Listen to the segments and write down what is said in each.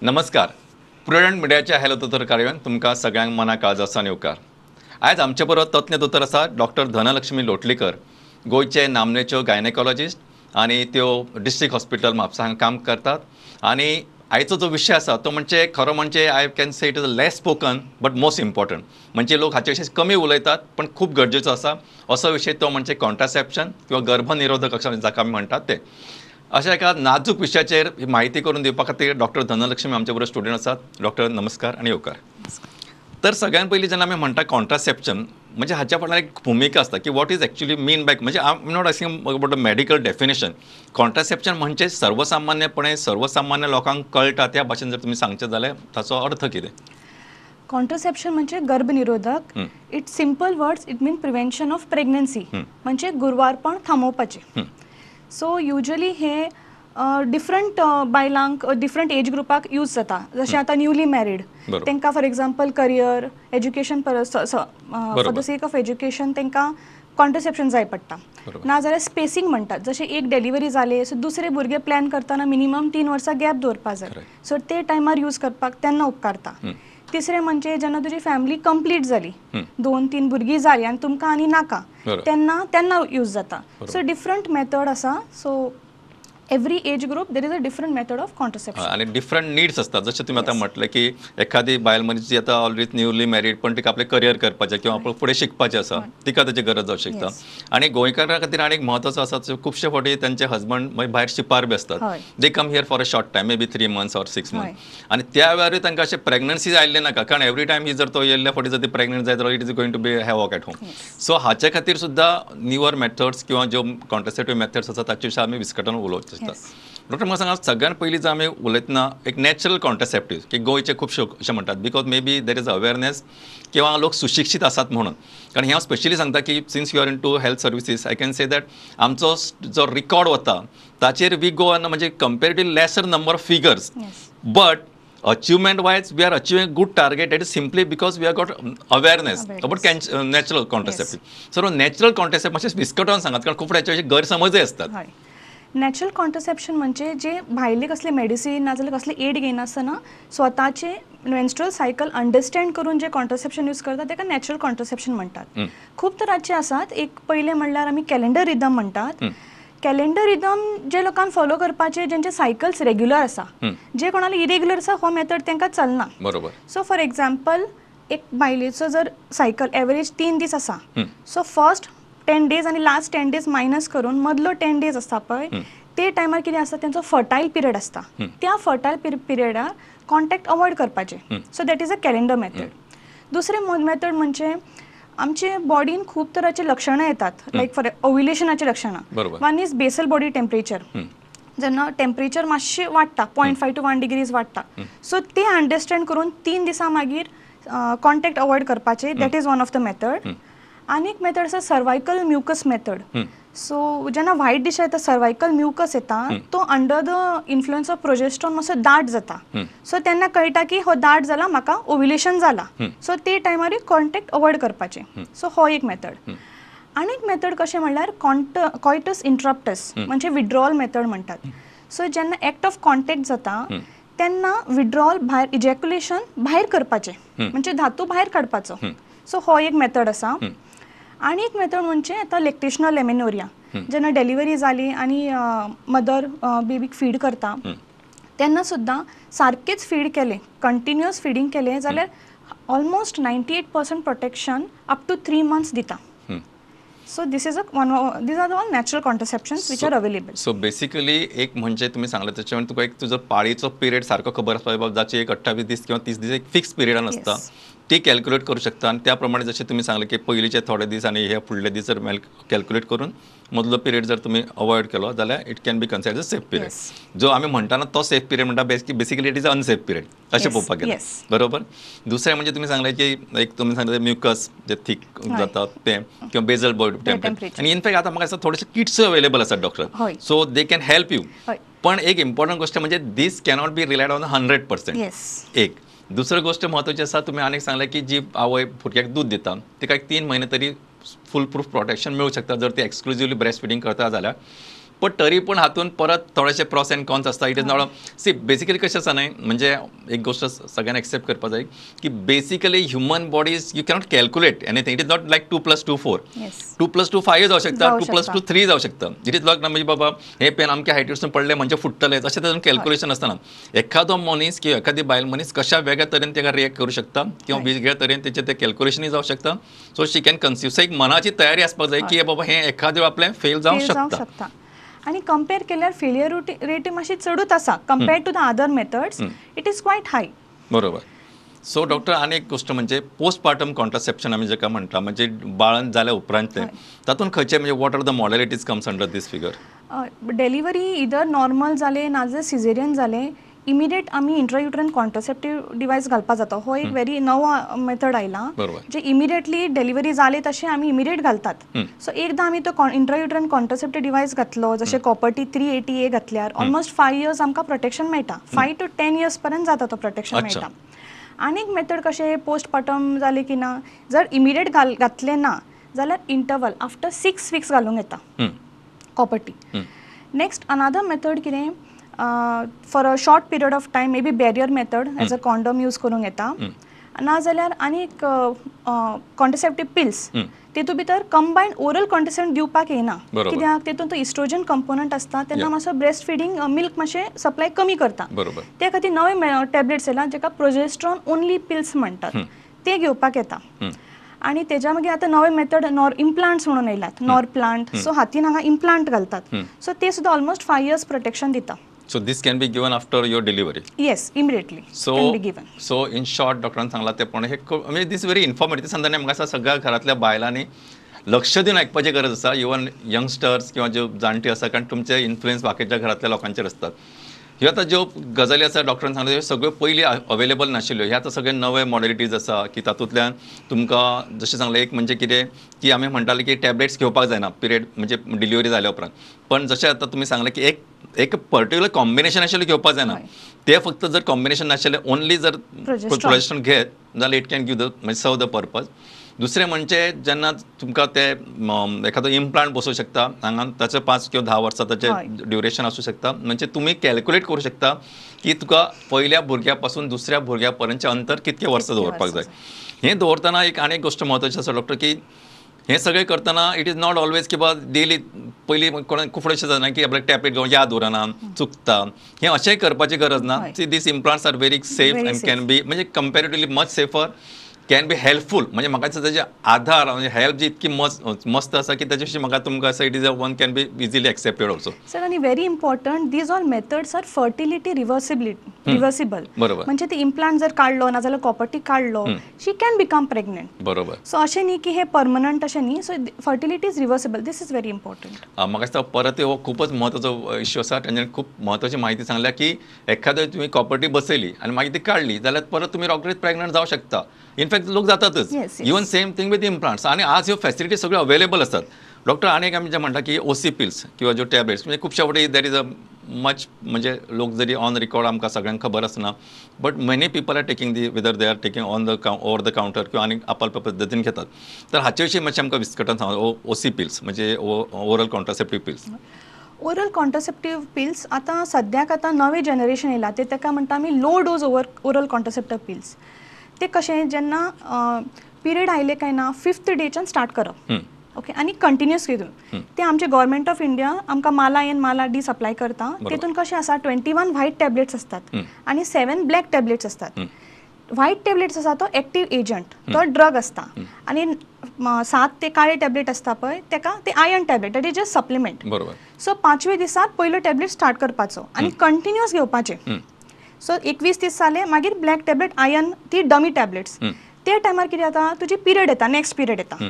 नमस्कार. प्रुडंट मिडियाच्या हॅलो दोतोर कार्यावळीन तुमकां सगळ्यांक मना काळजासान येवकार. आयज आमचे बरोबर तज्ञ दोतोर आसा डॉक्टर धनलक्ष्मी लोटलीकर, गोंयचे नामनेच्यो गायनेकॉलॉजिस्ट आनी त्यो डिस्ट्रिक्ट हॉस्पिटल म्हापसा हांगा काम करतात. आनी आयचो जो विशय आसा तो म्हणजे खरो म्हणजे I can say it is less spoken but most important. म्हणजे लोक हाचे विशीं कमी उलयतात पण खूब गरजेचो आसा असो विशय तो म्हणजे कॉन्ट्रासेप्शन किंवा गर्भनिरोधक जाका आमी म्हणटात ते. अशा एका नाजूक विशयाचेर म्हायती करून दिवपा खातीर डॉक्टर धनलक्ष्मी आमचे बरोबर स्टुडियोंत आसात. डॉक्टर नमस्कार आनी येवकार. तर सगळ्यात पयलीं जेन्ना आमी म्हणटा कॉन्ट्रासेप्शन म्हणजे हाच्या फाटल्यान एक भुमिका आसता की what is actually mean by म्हणजे I am not asking about a medical definition. Contraception म्हणजे सर्वसामान्यपणे सर्वसामान्य लोकांक कळटा त्या भाशेन जर तुमी सांगचे जाल्यार ताचो अर्थ कितें? कॉन्ट्रासेप्शन म्हणजे गर्भनिरोधक. It simple words it mean prevention of pregnancy म्हणजे गुरवारपण थांबोवपाचें. सो युजली हे डिफरंट बायलांक डिफरंट एज ग्रुपाक यूज जाता. जशें आतां न्यूली मॅरीड तांकां for example career education for the sake of education तांकां कॉन्ट्रासेप्शन जाय पडटा. नाजाल्यार स्पेसिंग म्हणटात. जशें एक डेलिव्हरी जाले सो दुसरे भुरगे प्लॅन करतना मिनिमम 3 वर्सां गॅप दवरपा जाय. सो ते टायमार यूज करपाक तेन्ना उपकारता. तिसरें म्हणजे जेन्ना तुजी फॅमिली कंप्लीट जाली 2-3 भुरगीं जाली आनी तुमकां आनी नाका तेन्ना यूज जाता. सो डिफरंट मेथड आसा. So every age group there is a different method of contraception. आणि डिफरंट नीड्स असतात. जशें तुमी आतां म्हटलें की एखादी बायल मनीस जी आतां ऑलरेडी न्यूली मॅरीड पण तिका आपलें करियर करपाचें किंवा आपल्याक फुडें शिकपाचें आसा तिका ताची गरज जावंक शकता. आनी गोंयकारां खातीर आनी एक म्हत्वाचो आसा खुबशे फावटी तांचे हजबंड भायर शिपार बी असतात. They come here for a short time may be 3 months or 6 months. आनी त्या वेळारूय तांकां अशें प्रेग्नन्सी आयिल्लें नाका कारण एवरी टायम ही जर तो येयल्ल्या फावटी जर ती प्रेग्नंट जायत जाल्यार it is going to be havoc at home. So हाचे खातीर सुद्दां न्यूअर मेथड्स किंवा ज्यो कॉन्ट्रासेप्टिव्ह मेथड्स आसात ताचे विशीं आमी विस्कटून उलोवचें आसता. डॉक्टर म्हाका सांगात सगळ्यात पयलीं जर आमी उलयतना एक नॅचरल कॉन्ट्रासेप्टिव्ह की गोंयचे खुबशे अशें म्हणटात because may be there is awareness किंवा लोक सुशिक्षीत आसात म्हणून. कारण हे हांव स्पेशली सांगता की since you are into health services I can say that आमचो जो रिकॉर्ड वता ताचेर वी गो ऑन म्हणजे comparatively lesser number of figures but achievement wise we are achieving a good target. It is simply because we have got awareness about natural contraceptive. So natural contraceptive म्हणजे विस्कटून सांगात कारण खूप याचे गैरसमजय असतात. Natural contraception म्हणजे जे भायले कसले मेडिसीन नाजाल्यार कसले एड घेनासतना स्वताचे मेन्स्ट्रुअल सायकल अंडरस्टँड करून जे कॉन्ट्रासेप्शन यूज करतात ताका नॅचरल कॉन्ट्रासेप्शन म्हणटात. खूब तरांचे आसात. एक पयले म्हणल्यार आमी कॅलेंडर रिदम म्हणटात. कॅलेंडर रिदम जे लोकांक फॉलो करपाचे जेंचे सायकल्स रेग्युलर आसा. जे कोणाला इरेग्युलर आसा हो मेथड तांकां चलना. बरोबर. सो फॉर एग्जांपल एक बायलेचो जर सायकल एवरेज 3 दीस आसा सो फर्स्ट 10 days आणि लास्ट 10 days मायनस करून मदलो 10 days आसता पळय ते टायमार कितें आसता तेंचो फर्टायल पिरियड आसता. त्या फर्टायल पिरियडार कॉन्टॅक्ट अवॉयड करपाचे. So that is a calendar method. दुसरे मेथड म्हणजे आमचे बॉडीन खूब तरांचे लक्षणां येतात लायक फॉर ओव्युलेशनाचे लक्षणां. One is basal body temperature. जेन्ना टेम्परेचर मातशें वाडटा 0.5 to 1 degrees वाडटा सो ते अंडरस्टँड करून 3 दिसां मागीर कॉन्टॅक्ट अवॉयड करपाचे. That is one of the method. आनी एक मेथड आसा सर्वायकल म्युकस मेथड. सो जेन्ना व्हायट डिश येता सर्वायकल म्युकस येता तो under the influence of progesterone मातसो दाट जाता. सो तेन्ना कळटा की हो दाट जाला म्हाका ओव्युलेशन जाला. सो ते टायमार कॉन्टॅक्ट अवॉयड करपाचे. सो हो एक मेथड. आनी एक मेथड कशें म्हणल्यार कॉयटस इंटरप्टस म्हणजे विड्रॉल मेथड म्हणटात. सो जेन्ना एक्ट ऑफ कॉन्टॅक्ट जाता तेन्ना विड्रॉल भायर इजॅक्युलेशन भायर करपाचें म्हणजे धातू भायर काडपाचो. सो हो एक मेथड आसा. आनी एक मेथड म्हणजे आतां लॅक्टेशनल एमेनोरिया. जेन्ना डिलिव्हरी जाली आनी मदर बेबीक फीड करता तेन्ना सुद्दां सारकेंच फीड केलें कंटिन्युअस फिडींग केलें जाल्यार almost 98% protection up to 3 months दिता. So these are the all natural contraceptions which are available. So basically एक म्हणजे तुम्ही सांगले त्याच्यामध्ये तुका एक तुझा पाळीचो पिरियड सारखो खबर आसपाक जाय जाची एक 28 दीस किंवा 30 दीस एक फिक्स पिरियडान आसता ती कॅल्क्युलेट करू शकता आणि त्याप्रमाणे जसे तुम्ही सांगले की पयलींचे थोडे दीस आणि हे फुडले दीस जर कॅल्क्युलेट करून मधलो पिरियड जर तुम्ही अवॉइड केलो जाल्यार it can be considered as safe period. जो आम्ही म्हणटाना तो सेफ पिरियड म्हणटा basically it is unsafe period अशें पळोवपाक गेलें. बरोबर. दुसरें म्हणजे तुम्ही सांगले की एक तुम्ही सांगले म्युकस जे थीक जाता ते किंवा बेजल बॉडी टेम्परेचर आणि इनफॅक्ट आता म्हाका दिसता थोडेशे किट्स अवेलेबल आसात doctor, so they can help you. पण एक इम्पॉर्टंट गोष्ट म्हणजे दीस कॅनॉट बी रिलायड ऑन 100%. एक दुसरी गोष्ट महत्वाची आसा, तुम्ही अनेक सांगले की जी आवय भुरग्याक दूध दिता तिका एक 3 महिने तरी फुल प्रूफ प्रोटेक्शन मेळूं शकता जर ती एक्सक्लुझिव्हली ब्रेस्ट फिडिंग करता जाल्यार. पण तरी पण हातून परत थोडेशे प्रॉस अँड कॉन्स आसता. It is not see basically कशें आसा न्हय, म्हणजे एक गोष्ट सगळ्यांना एक्सेप्ट करपाक जाय की basically human bodies you cannot calculate anything. It is not लायक 2+2 4, 2+2 5 जावं शकता, 2+2 3 जावं शकता. इट इज नॉट म्हणजे बाबा हे पेन अमक्या हायटीसून पडले म्हणजे फुटतले अशें तातूंत कॅल्क्युलेशन आसतना. एखादो मनीस किंवा एखादी बायल मनीस कशा वेगळ्या तरेन ताका रिएक्ट करू शकता किंवा वेगळ्या तरेन तेचें ते कॅल्क्युलेशनूय जावं शकता. So she can conceive. So एक मनाची तयारी आसपाक जाय की बाबा हें एखादें आपलें फेल जावंक शकता. आणि कंपेअर केल्यार फेलियर रेट मातशी चडूच आसा compare to the other methods. It is quite high. बरोबर. सो डॉक्टर आनी एक गोष्ट म्हणजे पोस्टपार्टम कॉन्ट्रासेप्शन आमी जाका म्हणटा, म्हणजे बाळंत जाल्या उपरांतले तातूंत खंयचे म्हणजे what are the modalities comes under this figure? Delivery इधर नॉर्मल जाले नाजाल्यार सिझेरियन जाले इमिडिएट आमी इंट्रायुट्रन कॉन्ट्रासेप्टिव्ह डिवायस घालपाक जाता. हो एक व्हेरी नवो मेथड आयला जे इमिडिएटली डिलिव्हरी जाले तशें आमी इमिडिएट घालतात. सो एकदां आमी तो इंट्रायुट्रन कॉन्ट्रासेप्टिव्ह डिवायस घातलो जशें कॉपर्टी 380A घातल्यार ऑलमोस्ट 5 years आमकां प्रोटेक्शन मेळटा. 5 to 10 years पर्यंत जाता तो प्रोटेक्शन मेळटा. आनीक मेथड कशें पोस्टपार्टम जाले की ना, जर इमिडिएट घातले ना जाल्यार इंटरवल आफ्टर 6 weeks घालूंक येता कॉपर्टी. नेक्स्ट अनादर मेथड कितें, for a short period of time may B barrier method as a condom use करूंक येता. नाजाल्यार आनीक कॉन्ट्रासेप्टिव्ह पिल्स तेतूंत भितर कंबायंड ओरल कॉन्ट्रासेप्टिव्ह दिवपाक येना. कित्याक तेतूंत तो इस्ट्रोजन कंपोनंट आसता तेन्ना मातसो ब्रेस्ट फिडिंग मिल्क मातशें सप्लाय कमी करता. त्या खातीर नवे टॅबलेट्स येयला जेका प्रोजेस्ट्रॉन ओनली पिल्स म्हणटात ते घेवपाक येता. आणि तेज्या मागीर आतां नवे मेथड इम्प्लांट्स म्हणून येयल्यात, नॉर प्लांट. सो हातीन हांगा इम्प्लांट घालतात. सो ते सुद्दां ऑलमोस्ट 5 years प्रोटेक्शन दिता. So this can be given after your delivery? Yes, immediately. Can be given. So in short, डॉक्टरान सांगला ते पण हे म्हणजे दिस व्हेरी इन्फॉर्मेटिव्ह. ते सांगताना म्हाका सगळ्या घरातल्या बायलांनी लक्ष दिवन आयकपाची गरज आसा. इवन यंगस्टर्स किंवा ज्यो जाणटी आसा, कारण तुमचे इन्फ्लुएन्स बाकीच्या घरातल्या लोकांचेर आसतात. ह्यो आतां ज्यो गजाली आसा डॉक्टरान सांगले ह्यो सगळ्यो पयलीं अवेलेबल नाशिल्ल्यो. ह्या आतां सगळे नवे मॉडॅलिटीज आसा की तातूंतल्यान तुमकां जशें सांगलें एक म्हणजे कितें की आमी म्हणटाले की टॅबलेट्स घेवपाक जायना पिरियड म्हणजे डिलिव्हरी जाल्या उपरांत. पण जशें आतां तुमी सांगलें की एक पर्टिक्युलर कॉम्बिनेशन आशिल्लें घेवपाक जायना. ते फक्त जर कॉम्बिनेशन नाशिल्लें ओनली जर प्रोजेस्ट्रॉन घेत जाल्यार इट कॅन गिव द म्हणजे सर्व द पर्पज. दुसरें म्हणजे जेन्ना तुमकां ते एखादो इम्प्लांट बसूं शकता हांगा ताचे 5 किंवा 10 वर्सां ताचें ड्युरेशन आसूं शकता. म्हणजे तुमी कॅल्क्युलेट करूं शकता की तुका पयल्या भुरग्या पासून दुसऱ्या भुरग्या पर्यंतचें अंतर कितके वर्सां दवरपाक जाय. हें दवरतना एक आनी एक गोश्ट म्हत्वाची आसा डॉक्टर की हे सगळें करतना इट इज नॉट ऑलवेज की बाबा डेली पयलीं कोणाक खूब अशें जायना की आपल्याक टॅबलेट घेवन याद उरना चुकता. हें अशेंय करपाची गरज ना. See these implants are very safe and can be म्हणजे comparatively much safer, can be helpful. म्हणजे म्हाका दिसता तेजे आधार म्हणजे हेल्प जी इतकी मस्त आसा की त्याच्या विशीं म्हाका तुमकां असं it is a one can be easily accepted also. Sir आनी very important these all methods are fertility reversible. बरोबर. म्हणजे ती इम्प्लांट जर काडलो नाजाल्यार कॉपर्टी काडलो शी कॅन बिकम प्रेग्नेंट. बरोबर. सो अशें न्ही की हे परमनंट अशें न्ही. So fertility is reversible. This is very important. म्हाका दिसता परत हो खूपच म्हत्वाचो इश्यू आसा. तांच्यानी खूब म्हत्वाची म्हायती सांगल्या की एखाद्या तुमी कॉपर्टी बसयली आनी मागीर ती काडली जाल्यार परत तुमी रोखडीच प्रेग्नंट जावं शकता. इनफॅक्ट लोक जातातच. Even same thing with implants. आणि आज ह्यो फॅसिलिटी सगळ्यो अवेलेबल असतात. डॉक्टर अनेक आमी जे म्हणटा की ओसी पिल्स किंवा ज्यो टॅबलेट्स म्हणजे खुबशा फावटी दॅट इज अ मच म्हणजे लोक जरी ऑन रिकॉर्ड आमकां सगळ्यांक खबर आसना but many people are taking the whether they are taking on the over the counter किंवा आनी आपल्या पद्दतीन घेतात. तर हाचे विशीं मातशें आमकां विस्कटान सांगा. ओसी पिल्स म्हणजे oral contraceptive pills. Oral contraceptive pills आतां सद्याक आतां नवे जनरेशन येयला ते ताका म्हणटा आमी low dose oral contraceptive pills. ते कशें जेन्ना पिरियड आयले काय ना 5th डेच्यान स्टार्ट करप. ओके. आनी कंटिन्युअस घेवन ते आमचे गव्हर्मेंट ऑफ इंडिया आमकां माला एन माला डी सप्लाय करता. तेतून कशें आसा 21 व्हायट टॅबलेट्स असतात आनी 7 ब्लॅक टॅबलेट्स असतात. व्हायट टॅबलेट्स आसा तो एक्टिव्ह एजंट, तो ड्रग आसता. आनी 7 ते काळे टॅबलेट आसता पळय तेका ते iron tablet that is just supplement. So 5व्या दिसाक पयलो टॅबलेट स्टार्ट करपाचो आनी कंटिन्युअस घेवपाचे. सो 21 दीस जाले मागीर ब्लॅक टॅबलेट आयर्न ती डमी टॅबलेट्स ते ते टायमार कितें जाता तुजी पिरियड येता नेक्स्ट पिरियड येता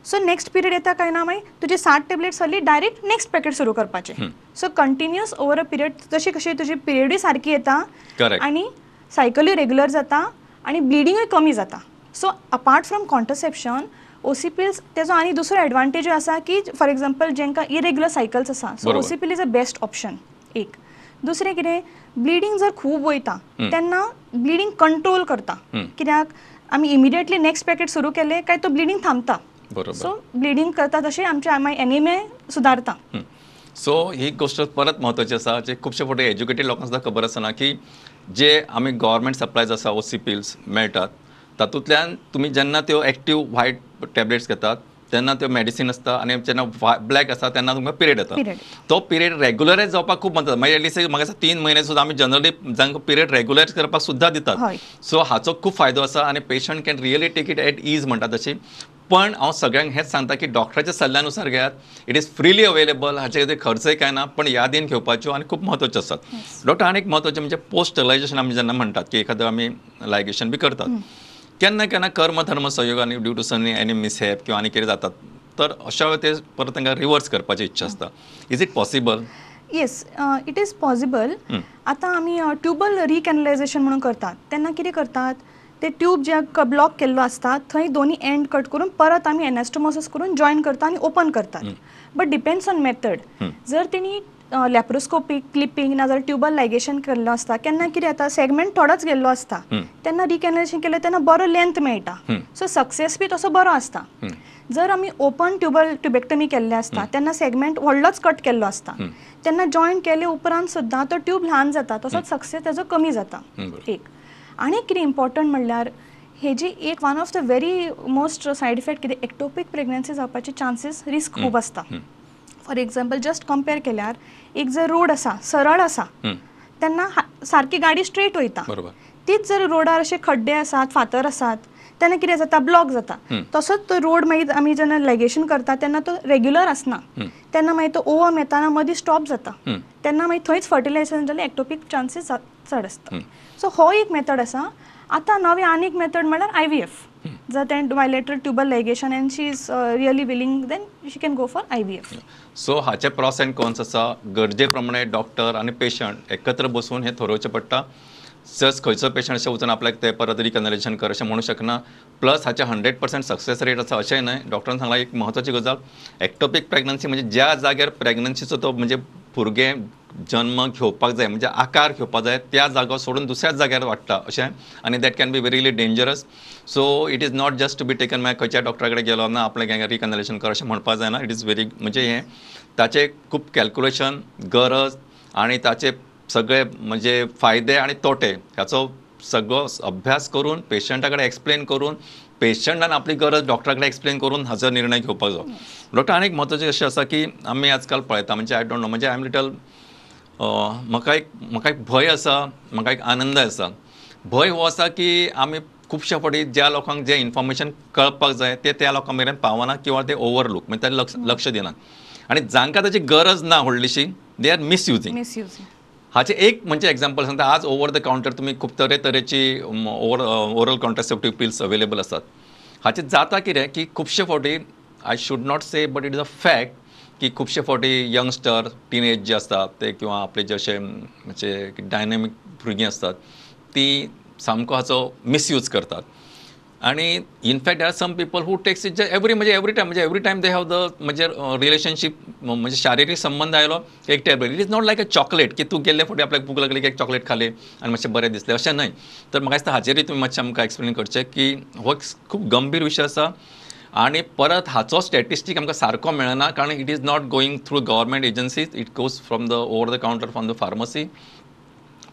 सो नेक्स्ट पिरियड येता काय ना मागीर तुजी 7 टॅबलेट्स जाली डायरेक्ट नेक्स्ट पॅकेट सुरू करपाचें so continuous over a period जशी कशी तुजी पिरियडूय सारकी येता Correct. आनी सायकलूय रेग्युलर जाता आनी ब्लिडिंगूय कमी जाता सो अपार्ट फ्रॉम कॉन्ट्रसेप्शन ओसीपील्स तेजो आनी दुसरो एडवांटेज आसा की फॉर एग्जांपल जेंकां इरेग्युलर सायकल्स आसा सो बरोबर. ओसीपील इज अ बेस्ट ऑप्शन एक दुसरें कितें ब्लिडींग जर खूब वयता तेन्ना ब्लिडींग कंट्रोल करता कित्याक आमी इमिडिएटली नेक्स्ट पॅकेट सुरू केले काय तो ब्लिडींग थांबता बरोबर. सो ब्लिडींग करता तशें आमचे एनिमे सुदारता सो ही गोष्ट परत महत्वाची आसा जे खुबशे फावटी एज्युकेटेड लोकांक सुद्दां खबर आसना की जे आमी गव्हर्मेंट सप्लायज आसा ओसीपील्स मेळटात तातूंतल्यान तुमी जेन्ना त्यो एक्टीव व्हायट टॅबलेट्स घेतात तेन्ना त्यो मेडिसीन आसता आनी जेन्ना ब्लॅक आसा तेन्ना तुमकां पिरियड येता Period. तो पिरियड रेग्युलरायज जावपाक खूब मदत मागीर एटलीस्ट म्हाका दिसता 3 म्हयने सुद्दां आमी जनरली जांकां पिरियड रेग्युलायज करपाक सुद्दां दितात हय. सो हाचो खूब फायदो आसा आनी patient can really take it at is म्हणटा तशी पण हांव सगळ्यांक हेंच सांगता की डॉक्टराच्या सल्ल्यानुसार घेयात इट इज फ्रीली अवेलेबल हाचे खातीर खर्चय काय ना पण यादीन घेवपाच्यो आनी खूब म्हत्वाच्यो आसात डॉक्टर आनी एक म्हत्वाचें म्हणजे पोस्ट स्टरलायझेशन आमी जेन्ना म्हणटात की एखादं आमी लायगेशन बी करतात केन्ना केन्ना कर्म धर्म संयोगान due to sunny any mishap किंवा आनी कितें जातात तर अशा वेळी ते परत तांकां रिवर्स करपाची इच्छा आसता is it possible yes it is possible आतां आमी ट्यूबल रिकॅनलायझेशन म्हणून करतात तेन्ना कितें करतात ते ट्यूब जे ब्लॉक केल्लो आसता थंय दोन्ही एंड कट करून परत आमी एनास्टोमोसिस करून जॉईन करता आनी ओपन करतात बट डिपेंड्स ऑन मेथड जर तेणी लॅप्रोस्कोपीक क्लिपिंग नाजाल्यार ट्यूबल लायगेशन केल्लो आसता केन्ना कितें जाता सेगमेंट थोडोच गेल्लो आसता तेन्ना रिकॅनलायझेशन केलें तेन्ना बरो लेंथ मेळटा सो सक्सेस बी तसो बरो आसता जर आमी ओपन ट्युबेक्टमी केल्ले आसता तेन्ना सेगमेंट व्हडलोच कट केल्लो आसता तेन्ना जॉईन केले उपरांत सुद्दां तो ट्यूब ल्हान जाता तसोच सक्सेस तेजो कमी जाता एक आनी कितें इम्पॉर्टंट म्हणल्यार हेजी एक one of the very most said effect कितें एक्टोपीक प्रेग्नन्सी जावपाचे चान्सीस रिस्क खूब आसता फॉर एग्जाम्पल जस्ट कंपेर केल्यार एक जर रोड आसा सरळ आसा तेन्ना सारकी गाडी स्ट्रेट वयता तीच जर रोडार अशे खड्डे आसात फातर आसात तेन्ना कितें जाता ब्लॉक जाता तसोच तो रोड मागीर आमी जेन्ना लायगेशन करता तेन्ना तो रेग्युलर आसना तेन्ना मागीर तो ओवम येताना मदीं स्टॉप जाता तेन्ना मागीर थंयच फर्टिलायझेशन जाल्यार एक्टोपीक चान्सीस चड आसता सो हो एक मेथड आसा आतां नवी आनी एक मेथड म्हणल्यार IVF जर तें bilateral tubal ligation and she is really willing then she can go for IVF so हाचे प्रॉस एंड कॉन्स आसा गरजे प्रमाणे डॉक्टर आनी पेशंट एकत्र बसून हें ठरोवचें पडटा जस्ट खंयचो पेशंट अशें वचून आपल्याक ते परत रिकॅनलायझेशन कर अशें म्हणू शकना प्लस हाचे 100% सक्सेस रेट आसा अशेंय न्हय डॉक्टरान सांगला एक म्हत्वाची गजाल एक्टोपीक प्रेग्नन्सी म्हणजे ज्या जाग्यार प्रेग्नन्सीचो तो म्हणजे भुरगें जन्म घेवपाक जाय म्हणजे आकार घेवपाक जाय त्या जागो सोडून दुसऱ्याच जाग्यार वाडटा अशें आनी that can be very dangerous so it is not just to be taken मागीर खंयच्या डॉक्टरा कडेन गेलो ना आपल्याक रिकॅनलायझेशन कर अशें म्हणपाक जायना इट इज व्हेरी म्हणजे हें ताचें खूब कॅल्क्युलेशन गरज आनी ताचे सगळे म्हणजे फायदे आनी तोटे ह्याचो सगळो अभ्यास करून पेशंटा कडेन एक्सप्लेन करून पेशंटान आपली गरज डॉक्टरा कडेन एक्सप्लेन करून हाचो निर्णय घेवपाक जाय डॉक्टर आनी एक म्हत्वाचें अशें आसा की आमी आजकाल पळयता म्हणजे आय डोंट नो म्हणजे आय एम लिटल म्हाका एक भंय आसा म्हाका एक आनंद आसा भंय हो आसा की आमी खुबशे फावटी ज्या लोकांक जें इन्फॉर्मेशन कळपाक जाय ते त्या लोकां मेरेन पावना किंवा ते ओवरलूक म्हणजे ते लक्ष दिनात आनी जांकां ताची गरज ना व्हडलीशी दे आर मिसयुजींग हाचे एक म्हणजे एग्जांपल सांगता आज ओवर द काउंटर तुमी खूब तरेची ओरल कॉन्ट्रासेप्टिव्ह पिल्स अवेलेबल आसात हाचे जाता कितें की खुबशे फावटी I should not say but it is a fact की खुबशे फावटी यंगस्टर टिनेज जे आसतात ते किंवा आपले जे अशे म्हणजे डायनॅमीक भुरगीं आसतात ती सामको हाचो मिसयूज करतात आणि in fact are some people who takes it every time they have the म्हणजे रिलेशनशीप म्हणजे शारिरीक संबंध आयलो एक tablet it is not like a chocolate की तूं गेल्ले फावटी आपल्याक भूक लागली की एक चॉकलेट खाले आनी मातशें बरें दिसलें अशें न्हय तर म्हाका दिसता हाचेरूय तुमी मातशें आमकां एक्सप्लेन करचें की हो खूब गंभीर विशय आसा आनी परत हाचो स्टॅटिस्टीक आमकां सारको मेळना कारण it is not going through government agencies it goes from the over the counter from the pharmacy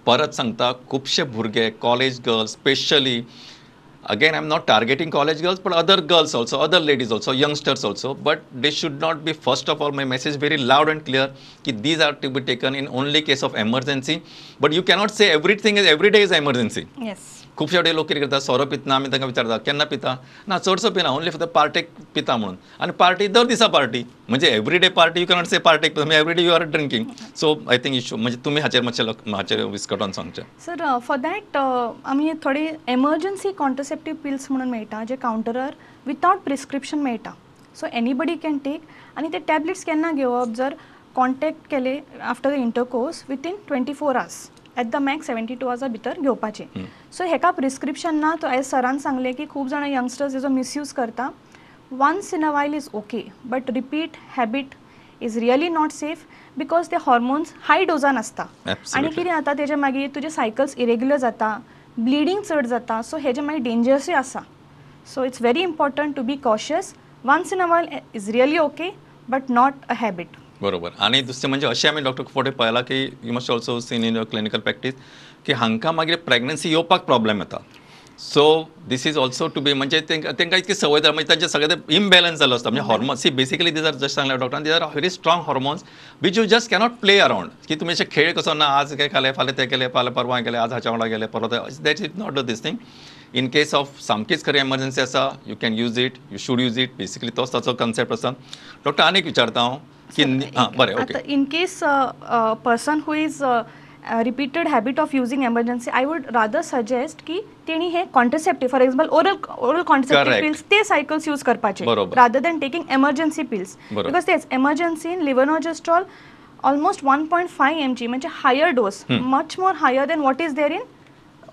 परत सांगता खुबशे भुरगे college girls specially again I'm not targeting college girls but other girls also other ladies also youngsters also but they should not be first of all my message very loud and clear ki these are to be taken in only case of emergency but you cannot say everything is every day is emergency yes खुबशे कडेन लोक कितें करता सोरो पितना आमी तांकां विचारता केन्ना पिता ना चडसो पिना ओन्ली फक्त पार्टेक पिता म्हणून आनी पार्टी दर दिसा पार्टी म्हणजे every day party you cannot say partake every day you are drinking so I think issue म्हणजे तुमी हाचेर हाचेर विस्कटोन सांगचें. सर फॉर दॅट आमी थोडी एमर्जन्सी कॉन्ट्रसेप्टिव्ह पिल्स म्हणून मेळटा जे कावंटरार विथआउट प्रिस्क्रिप्शन मेळटा. सो एनीबडी कॅन टेक आनी ते टॅबलेट्स केन्ना घेवप जर कॉन्टॅक्ट केले after the intercourse within 24 hours at the max 72 hours भितर घेवपाचे. सो हेका प्रिस्क्रिप्शन ना तो एज सरान सांगले की खूब जाणां यंगस्टर्स हेजो मिसयूज करता. Once in a while is okay but repeat habit is really not safe because ते हॉर्मोन्स हाय डोजान आसता आनी कितें जाता तेजे मागीर तुजे सायकल्स इरेग्युलर जाता ब्लिडींग चड जाता सो हेजे मागीर डेंजर्सूय आसा. So it's very important to be cautious. Once in a while is really okay but not a habit. बरोबर. आणि दुसरें म्हणजे अशें आमी डॉक्टर फुडें पळयलां की you must also seen in your clinical practice की हांकां मागीर प्रेग्नन्सी येवपाक प्रॉब्लेम येता. So this is also to be म्हणजे तांकां इतकी संवय जाला म्हणजे तांचे सगळे ते इम्बॅलन्स जालो आसता म्हणजे hormones see basically these are just सांगलें डॉक्टरान these are very strong hormones which you just cannot play around की तुमी अशें खेळ कसो ना आज काय खालें फाल्यां तें केलें फाल्यां परवां केलें आज हाच्या वांगडा गेलें परवा that is not this thing. In case of सामकीच खरी एमर्जन्सी आसा you can use it you should use it basically तोच ताचो कन्सेप्ट आसा. डॉक्टर आनीक विचारता हांव की बरें okay in case person who is repeated habit of using emergency I would rather suggest की तेणी हे contraceptive for example oral contraceptive pills ते सायकल्स यूज करपाचे rather than taking emergency pills because तेच एमर्जन्सीन लिव्हनॉजेस्ट्रॉल ऑलमोस्ट 1.5 mg म्हणजे higher dose much more higher than what is there in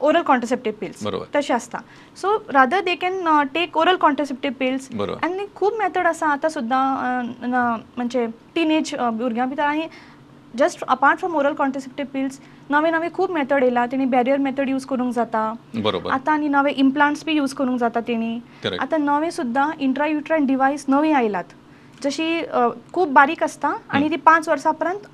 oral contraceptive pills तशें आसता. So rather they can take oral contraceptive pills आनी खूब method आसा आतां सुद्दां म्हणजे टिनेज भुरग्यां भितर आनी just apart from oral contraceptive pills नवे नवे खूब मेथड येयला. तेणी बॅरियर मेथड यूज करूंक जाता आतां आनी नवे इम्प्लांट्स बी यूज करूंक जाता तेणी. आतां नवे सुद्दां इंट्रायुट्राइन डिवायस नवी आयलात जशी खूब बारीक आसता आनी ती 5 वर्सां पर्यंत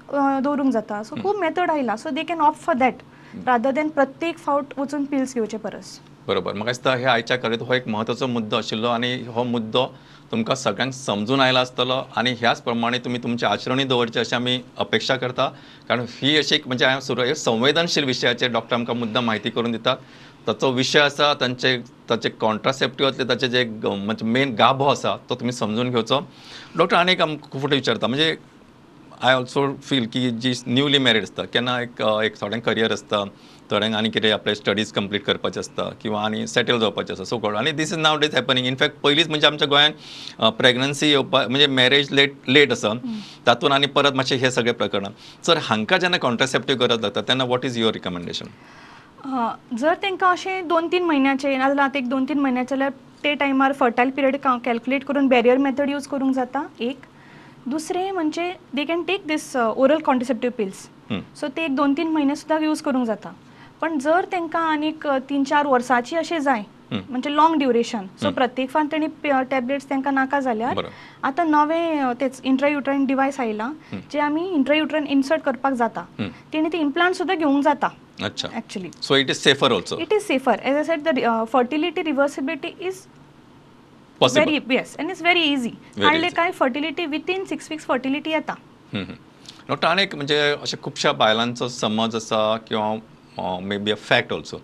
दवरूंक जाता. सो खूब मेथड आयला so they can opt for that rather than प्रत्येक फावट वचून पिल्स घेवचे परस. बरोबर. म्हाका दिसता हे आयच्या काळांत हो एक म्हत्वाचो मुद्दो आशिल्लो आनी हो मुद्दो तुमकां सगळ्यांक समजून आयला आसतलो आनी ह्याच प्रमाणे तुमी तुमचे आचरणीय दवरचे अशी आमी अपेक्षा करता. कारण ही अशी एक म्हणजे हांवें संवेदनशील विशयाचेर डॉक्टर आमकां मुद्दाम म्हायती करून दितात. ताचो विशय आसा ताचे कॉन्ट्रासेप्टिव्हांतले ताचे जे म्हणजे मेन गाभो आसा तो तुमी समजून घेवचो. डॉक्टर आनीक आमकां फुडें विचारता म्हणजे आय ऑल्सो फील की जी न्यूली मॅरीड आसता केन्ना एक थोड्यांक करियर आसता थोड्यांक आनी कितें आपले स्टडीज कंप्लीट करपाचे आसता किंवा आनी सेटल जावपाचें आसता सो कॉल्ड आनी this is nowadays happening. In fact पयलींच म्हणजे आमच्या गोंयांत प्रेग्नन्सी येवपाक म्हणजे मॅरेज लेट आसा तातूंत आनी परत मातशें हे सगळे प्रकरण. सर हांकां जेन्ना कॉन्ट्रासेप्टिव्ह गरज लागता तेन्ना वॉट इज युअर रिकमेंडेशन? जर तांकां अशें 2-3 म्हयन्याचे नाजाल्यार आतां एक 2-3 म्हयन्याचे जाल्यार ते टायमार फर्टायल पिरियड कॅल्क्युलेट करून बॅरियर मेथड यूज करूंक जाता एक. दुसरें म्हणजे they can take these oral contraceptive pills so ते एक 2-3 म्हयने सुद्दां यूज करूंक जाता. पण जर तांकां आनीक 3-4 वर्सांची अशें जाय म्हणजे लॉंग ड्युरेशन सो प्रत्येक फावट तेणी टॅबलेट्स तांकां नाका जाल्यार आतां नवे तेच इंट्रायुट्राइन डिवायस आयला जे आमी इंट्रायुट्राइन इन्सर्ट करपाक जाता. तेणी ते इम्प्लांट सुद्दां घेवंक जाता. अच्छा actually so it is safer also. It is safer as I said the fertility reversibility is possible. Yes, and it's very easy. Hardly काय फर्टिलिटी विथीन 6 weeks फर्टिलिटी येता. डॉक्टर आनीक म्हणजे अशा खुबशा बायलांचो समज आसा किंवा may be a fact also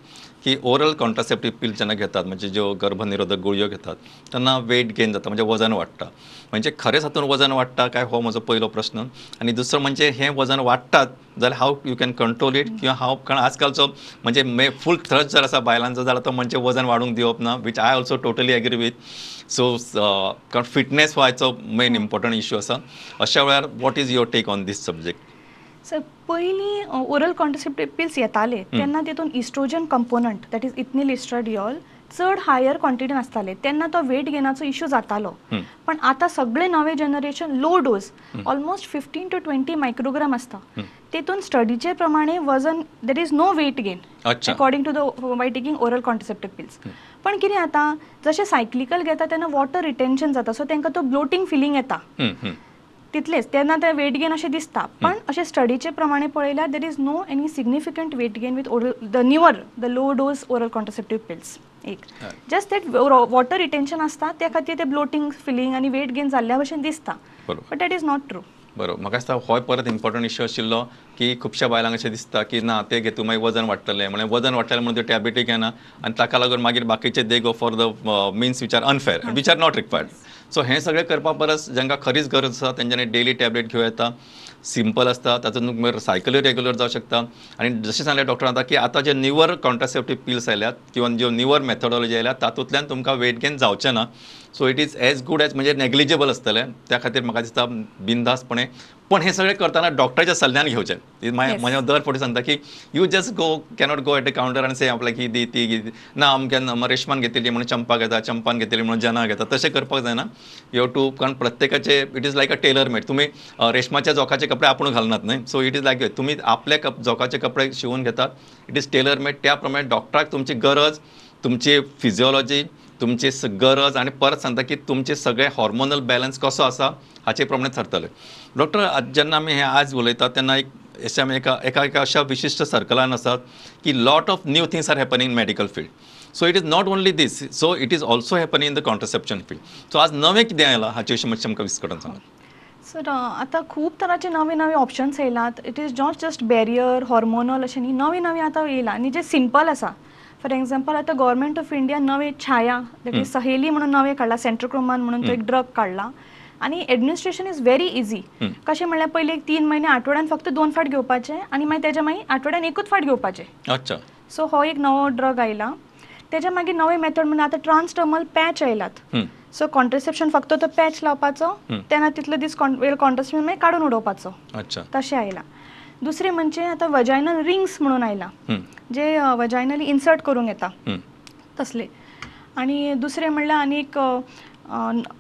की ओरल कॉन्ट्रासेप्टिव्ह पिल्स जेन्ना घेतात म्हणजे ज्यो गर्भनिरोधक गुळयो घेतात तेन्ना वेट गेन जाता म्हणजे वजन वाडटा. म्हणजे खरेंच हातून वजन वाडटा काय हो म्हजो पयलो प्रश्न. आनी दुसरो म्हणजे हें वजन वाडटात जाल्यार how you can control it किंवा हाव कारण आजकालचो म्हणजे फूल थ्रस्ट जर आसा बायलांचो जाल्यार तो म्हणजे वजन वाडूंक दिवप ना which I also totally agree with. So कारण फिटनेस हो आयचो मेन इम्पॉर्टंट इश्यू आसा. अशा वेळार what is your take on this subject? Sir पयलीं ओरल कॉन्ट्रसेप्टिव्ह पिल्स येताले तेन्ना तितून estrogen component that is ethinyl estradiol चड हायर क्वॉन्टिटीन आसताले तेन्ना तो वेट गेनाचो इश्यू जातालो. पण आतां सगळे नवे generation low dose almost 15 to 20 microgram आसता. तेतून स्टडीचे प्रमाणे वजन there is no weight gain according to the by taking oral contraceptive pills. पण कितें जाता जशें सायक्लिकल घेता तेन्ना वॉटर रिटेन्शन जाता सो तांकां तो ब्लोटींग फिलींग येता तितलेच तेन्ना ते वेट गेन अशें दिसता. पण अशें स्टडीचे प्रमाणे पळयल्यार there is no any significant weight gain with the low dose oral contraceptive pills. एक जस्ट दॅट वॉटर रिटेन्शन आसता त्या खातीर ते ब्लोटींग फिलींग आनी वेट गेन जाल्ल्या भशेन दिसता but that is not true. बरोबर. म्हाका दिसता हो परत इम्पॉर्टंट इश्यू आशिल्लो की खुबश्या बायलांक अशें दिसता की ना ते घेतू मागीर वजन वाडटलें, म्हणजे वजन वाडटलें म्हणून त्यो टॅबलेटी घेना आनी ताका लागून मागीर बाकीचे they go for the means which are unfair which are not required. So हें सगळें करपा परस जांकां खरीच गरज आसा तेंच्यांनी डेली टॅबलेट घेवं येता. सिंपल आसता, तातूंत तुमकां सायकलूय रेग्युलर जावं शकता. आनी जशें सांगलें डॉक्टर आतां की आतां जे न्यूवर कॉन्ट्रासेप्टिव्ह पिल्स आयल्यात किंवा ज्यो न्यूवर मेथडॉलॉजी आयल्या तातूंतल्यान तुमकां वेट गेन जावचें ना. So it is as good as म्हणजे नेग्लिजिबल आसतलें. त्या खातीर म्हाका दिसता बिनधास्तपणे पण हे सगळें करतना डॉक्टराच्या सल्ल्यान घेवचें. म्हाजे दर फावटी सांगता की you just cannot go at the counter आनी से आपल्याक ही दी ती ना अमक्यान रेशमान घेतिल्ली म्हणून चंपा घेता, चंपान घेतिल्ली म्हणून जना घेता, तशें करपाक जायना. यू हॅव टू, कारण प्रत्येकाचे it is like a tailor made. तुमी रेशमाच्या जोकाचे कपडे आपूण घालनात न्हय. सो इट इज लायक तुमी आपल्या जोकाचे कपडे शिवून घेतात. It is tailor made. त्या प्रमाणे डॉक्टराक तुमची गरज, तुमची फिजिओलॉजी, तुमची गरज आनी परत सांगता की तुमचे सगळे हॉर्मोनल बॅलन्स कसो आसा हाचे प्रमाणे ठरतले. डॉक्टर जेन्ना आमी हे आज उलयतात तेन्ना अशें आमी एका अशा विशिश्ट सर्कलान आसात की lot of new things are happening in medical field. So it is not only this, so it is also happening in the contraception field. So आज नवें कितें आयलां हाचे विशीं मातशें आमकां विस्कटून सांगात. सर आता खूब तरांचे नवे नवे ऑप्शन्स येयलात. It is not just barrier hormonal अशें न्ही, नवे नवे आतां येयला आनी जे सिंपल आसा. फॉर एक्झाम्पल आतां गव्हर्मेंट ऑफ इंडिया नवे छाया दॅट इज सहेली म्हणून नवे काडला, सेंट्रोक्रोमान म्हणून तो एक ड्रग काडला आनी एडमिनिस्ट्रेशन इज व्हेरी इजी. कशें म्हणल्यार पयलीं 3 म्हयने आठवड्यान फक्त 2 फावट घेवपाचे आनी मागीर तेच्या मागीर आठवड्यान 1च फावट घेवपाचे. अच्छा. सो हो एक नवो ड्रग आयला. तेच्या मागीर नवे मेथड म्हणजे आतां ट्रान्सडर्मल पॅच आयलात. सो कॉन्ट्रासेप्शन फक्त तो पॅच लावपाचो, तेन्ना तितलो दीस कॉन्ट्रासेप्शन मागीर काडून उडोवपाचो. अच्छा. तशें आयला. दुसरें म्हणजे आतां वजायनल रिंग्स म्हणून आयला, जे वजायनली इन्सर्ट करूंक येता तसले. आनी दुसरें म्हणल्यार आनीक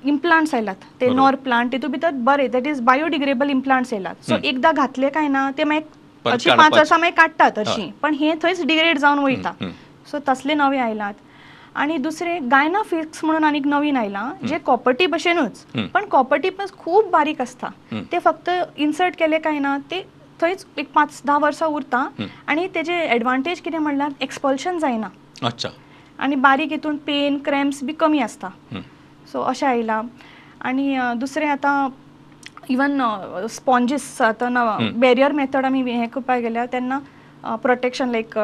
इम्प्लांट्स आयलात, ते नॉर प्लांट, तितूंत भितर बरें दॅट इज बायोडिग्रेडेबल इम्प्लांट्स आयलात. सो एकदां घातले काय ना ते मागीर अशी 5 वर्सां मागीर काडटात अशीं, पण हे थंयच डिग्रेड जावन वयता. सो तसले नवे आयलात. आनी दुसरें गायनाफिक्स म्हणून आनीक नवीन आयलां, जे कॉपर्टी भशेनूच, पण कॉपर्टी पण खूब बारीक आसता. ते फक्त इन्सर्ट केले काय ना ते थंयच एक 5-10 वर्सां उरता आनी तेजे एडवांटेज कितें म्हणल्यार एक्सपल्शन जायना. अच्छा. आनी बारीक हितून पेन क्रॅम्प्स बी कमी आसता. सो अशें आयलां. आनी दुसरें आतां इवन स्पॉन्जीस आतां बॅरियर मेथड आमी हें करपाक गेल्यार तेन्ना प्रोटेक्शन लायक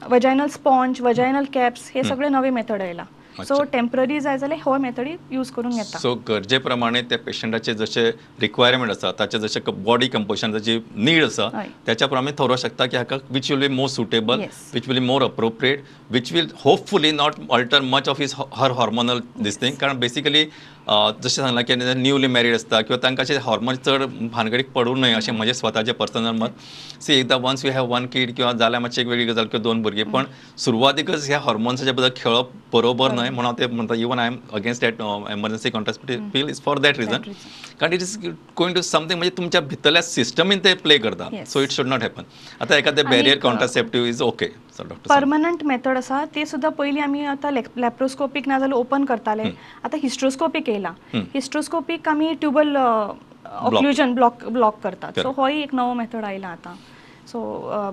वजायनल स्पॉन्ज, वजायनल कॅप्स, हे सगळे नवे मेथड आयला. सो टेम्पररी जाय जाल्यार हो मेथड यूज करूंक येता. सो गरजे प्रमाणे त्या पेशंटाचे जशे रिक्वायरमेंट आसा, ताचे जशे बॉडी कंपोजिशन ताची नीड आसा त्याच्या प्रमाणे ठरोवं शकता की हाका which will be more suitable, which will be more appropriate, which will hopefully not alter much of her hormonal this thing. कारण बेसिकली जशें सांगलां की न्यूली मॅरीड आसता किंवा तांकां अशें हॉर्मोन चड भानगडीक पडूं न्हय अशें म्हजें स्वताचें पर्सनल मत. सी एकदां वन्स यू हॅव 1 किड किंवा जाल्यार मातशी एक वेगळी गजाल किंवा 2 भुरगीं, पण सुरवातीकच ह्या हॉर्मोन्साच्या बद्दल खेळप बरोबर न्हय. म्हणून हांव ते म्हणटा even I am against that emergency contraceptive pill is for that reason. कारण it is going to something म्हणजे तुमच्या भितरल्या सिस्टमीन ते प्ले करता. So it should not happen. आतां एखादे barrier contraceptive is okay. Permanent method आसा ते सुद्दां पयलीं आमी आतां लॅप्रोस्कोपीक ना जाल्यार ओपन करताले. आतां हिस्ट्रोस्कोपीक येयला. हिस्ट्रोस्कोपीक आमी ट्यूबल ऑक्लुजन ब्लॉक करतात. सो होय एक नवो मेथड आयला आतां. सो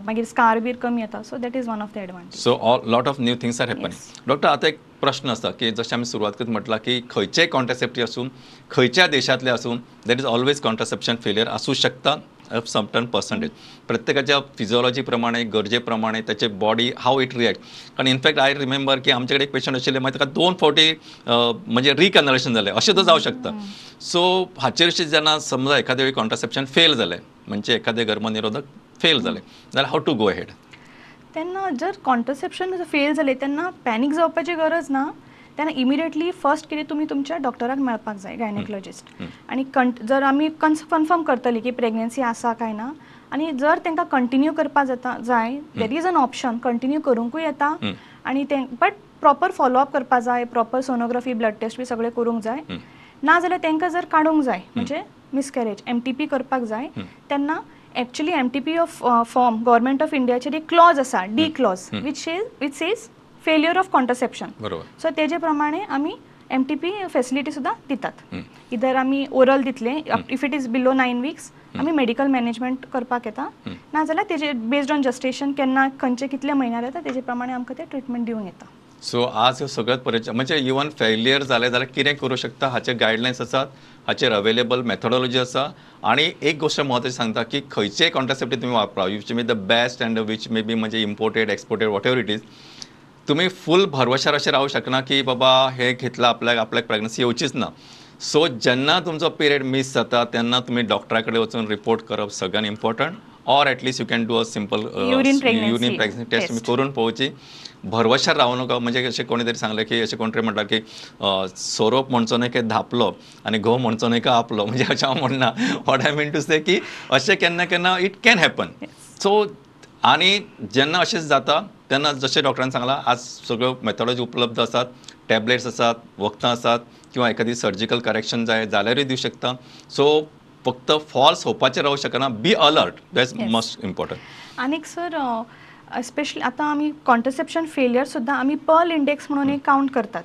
मागीर स्कार बीर कमी येता. So that is one of the advantage. So lot of new things are happening. Doctor आतां एक प्रश्न आसा की जशें आमी सुरवात म्हटलां की खंयचेय कॉन्ट्रासेप्टिव्ह आसूं, खंयच्या देशांतले आसूं, that is always contraception failure आसूं शकता ऑफ सम टर्न पर्संटेज. प्रत्येकाच्या फिजिओलॉजी प्रमाणे, गरजे प्रमाणे, त्याचे बॉडी हाव इट रिएक्ट. कारण इनफॅक्ट आय रिमेंबर की आमचे कडेन एक पेशंट आशिल्ले, मागीर ताका 2 फावटी म्हणजे रिकनलेशन जालें, अशें तो जावं शकता. सो हाचेर जेन्ना समजा एखाद्या वेळी कॉन्ट्रासेप्शन फेल जालें, म्हणजे एखादे गर्भनिरोधक फेल जालें, जाल्यार हाव टू गो अहेड. तेन्ना जर कॉन्ट्रासेप्शन फेल जालें तेन्ना पॅनीक जावपाची गरज ना. तेन्ना इमिडिएटली फर्स्ट कितें तुमी तुमच्या डॉक्टराक मेळपाक जाय, गायनेकोलॉजिस्ट. आनी जर आमी कन्फर्म करतली की प्रेग्नन्सी आसा काय ना, आनी जर तांकां कंटिन्यू करपा जाय there is an option, continue करूंकूय येता. आनी बट प्रॉपर फॉलोअप करपा जाय, प्रॉपर सोनोग्राफी, ब्लड टेस्ट बी सगळें करूंक जाय. ना जाल्यार तांकां जर काडूंक जाय म्हणजे मिसकॅरेज, MTP करपाक जाय, तेन्ना actually MTP of form government of इंडियाचेर एक क्लॉज आसा, D clause, which says failure of contraception. So तेजे प्रमाणे आमी MTP फॅसिलिटी सुद्दां दितात. इधर आमी ओरल दितले, if it is below 9 weeks आमी मेडिकल मॅनेजमेंट करपाक येता. ना जाल्यार तेजे बेस्ड ऑन जस्टेशन केन्ना खंयचे कितले म्हयन्यार येता तेजे प्रमाणे आमकां ते ट्रिटमेंट दिवंक येता. सो आज ह्यो सगळ्यात परेच्या म्हणजे इवन फेलियर जालें जाल्यार कितें करूं शकता हाचे गायडलायन्स आसात, हाचेर अवेलेबल मेथोडॉलॉजी आसा. आणि एक गोष्ट म्हत्वाची सांगता की खंयचेय कॉन्ट्रासेप्टिव्ह तुम्ही वापरा, which may the best and which may be म्हणजे imported exported whatever it is. तुम्ही फुल भरवशार अशें रावूं शकना की बाबा हे घेतला आपल्याक प्रेग्नन्सी येवचीच ना. सो जेन्ना तुमचो पिरियड मिस जाता तेन्ना तुम्ही डॉक्टरा कडेन वचून रिपोर्ट करप सगळ्यान important. Or at least you can do a simple Urine pregnancy urine pregnancy test तुम्ही test. करून पळोवची. भरवशार रावू नका. म्हणजे अशें कोणी तरी सांगलें की अशें कोण तरी म्हणटा की सोरोप म्हणचो न्हय की धापलो आनी घोव म्हणचो न्हय की आपलो. म्हणजे अशें हांव म्हणना. वॉट आय मीन टू से की अशें केन्ना केन्ना इट कॅन हॅपन. सो आणि जेन्ना अशें जाता तेन्ना जशें डॉक्टरान सांगलां आज सगळ्यो मेथोडॉजी उपलब्ध आसात, टॅबलेट्स आसात, वखदां आसात किंवा एखादी सर्जिकल करेक्शन जाय जाल्यारूय दिवं शकता. सो फक्त फॉल्स होपाचेर रावूं शकना. Be alert. That's Yes. Must important. आनीक सर स्पेशली आता आमी कॉन्ट्रसेप्शन फेलियर सुद्धा आमी पर्ल इंडेक्स म्हणून एक काउंट करतात.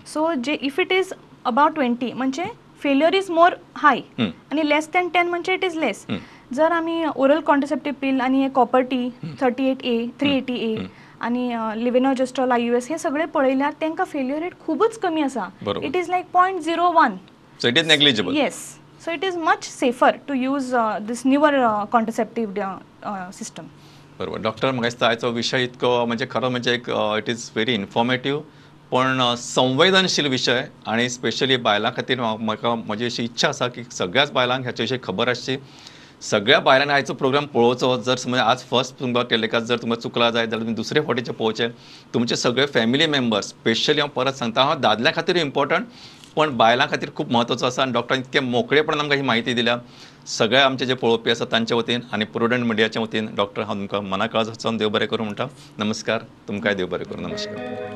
सो जे इफ इट इज अबाउट 20 म्हणजे फेलियर इज मोर हाय आणि लेस दॅन 10 म्हणजे इट इज लेस. जर आमी ओरल कॉन्ट्रसेप्टिव्ह पिल आणि कॉपर टी 38A 380A आणि लिव्हेनोजेस्ट्रॉल IUS हे सगळे पळयल्यार तांकां फेलियर रेट खूबच कमी आसा. बरोबर. It is like 0.01. So it is negligible. Yes. So it is much safer to use this newer contraceptive system. बरोबर. डॉक्टर म्हाका दिसता आयचो विशय इतको म्हणजे खरो म्हणजे एक इट इज व्हेरी इन्फॉर्मेटिव्ह पण संवेदनशील विशय आणि स्पेशली बायलां खातीर म्हाका म्हजी अशी इच्छा आसा की सगळ्याच बायलांक ह्याचे विशीं खबर आसची. सगळ्या बायलांनी आयचो प्रोग्राम पळोवचो. जर समज आज फर्स्ट तुमकां टेलिकास्ट जर तुमकां चुकला जायत जाल्यार तुम्ही दुसरे फावटीचे पळोवचे. तुमचे सगळे फॅमिली मेंबर्स स्पेशली हांव परत सांगता हांव दादल्यां खातीर इम्पॉर्टंट पण बायलां खातीर खूप म्हत्वाचो आसा. आनी डॉक्टरान इतके मोकळेपणान आमकां ही माहिती दिल्या. सगळ्या आमचे जे पळोवपी आसा तांचे वतीन आनी प्रुडंट मिडियाच्या वतीन डॉक्टर हांव तुमकां मनाकळत वचून देव बरें करूं म्हणटा. नमस्कार. तुमकांय देव बरें करूं. नमस्कार.